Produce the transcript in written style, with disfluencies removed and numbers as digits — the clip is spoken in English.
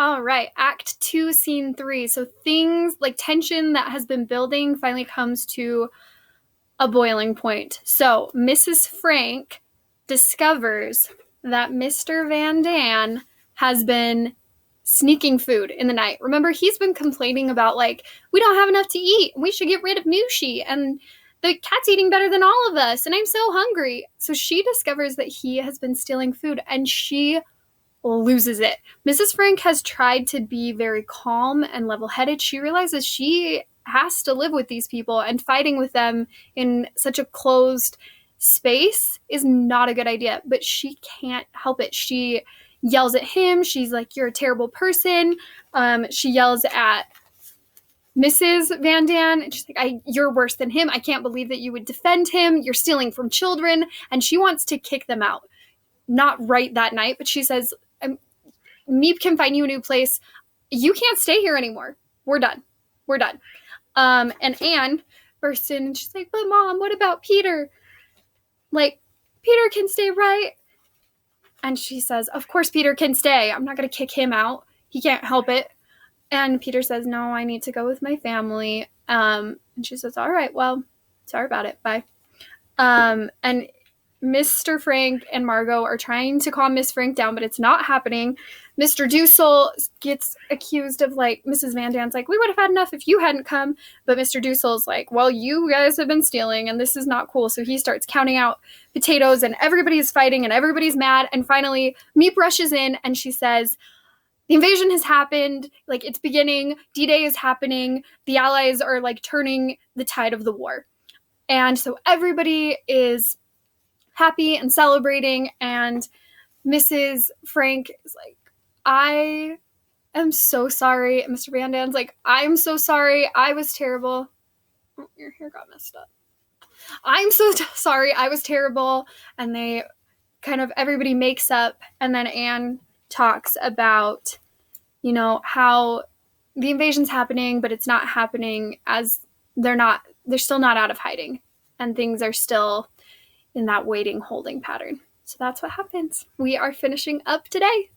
All right, Act 2, Scene 3. So things like tension that has been building finally comes to a boiling point. So Mrs. Frank discovers that Mr. Van Dan has been sneaking food in the night. Remember, he's been complaining about, like, we don't have enough to eat. We should get rid of Mushi. And the cat's eating better than all of us. And I'm so hungry. So she discovers that he has been stealing food and she loses it. Mrs. Frank has tried to be very calm and level-headed. She realizes she has to live with these people, and fighting with them in such a closed space is not a good idea, but she can't help it. She yells at him. She's like, you're a terrible person. She yells at Mrs. Van Dan, and she's like, you're worse than him. I can't believe that you would defend him. You're stealing from children. And she wants to kick them out. Not right that night, but she says, Meep can find you a new place. You can't stay here anymore. We're done. We're done. And Anne bursts in and she's like, but Mom, what about Peter? Like, Peter can stay, right? And she says, of course Peter can stay. I'm not going to kick him out. He can't help it. And Peter says, no, I need to go with my family. And she says, all right, well, sorry about it. Bye. And Mr. Frank and Margot are trying to calm Miss Frank down, but it's not happening. Mr. Dussel gets accused of, like, Mrs. Van Dan's like, we would have had enough if you hadn't come. But Mr. Dussel's like, well, you guys have been stealing, and this is not cool. So he starts counting out potatoes, and everybody's fighting, and everybody's mad. And finally, Meep rushes in, and she says, the invasion has happened. Like, it's beginning. D-Day is happening. The Allies are, like, turning the tide of the war. And so everybody is happy and celebrating, and Mrs. Frank is like, I am so sorry. And Mr. Van Dan's like, I'm so sorry. I was terrible. Oh, your hair got messed up. I'm so sorry. I was terrible. And they kind of, everybody makes up, and then Anne talks about, you know, how the invasion's happening, but it's not happening as they're still not out of hiding, and things are still in that waiting, holding pattern. So that's what happens. We are finishing up today.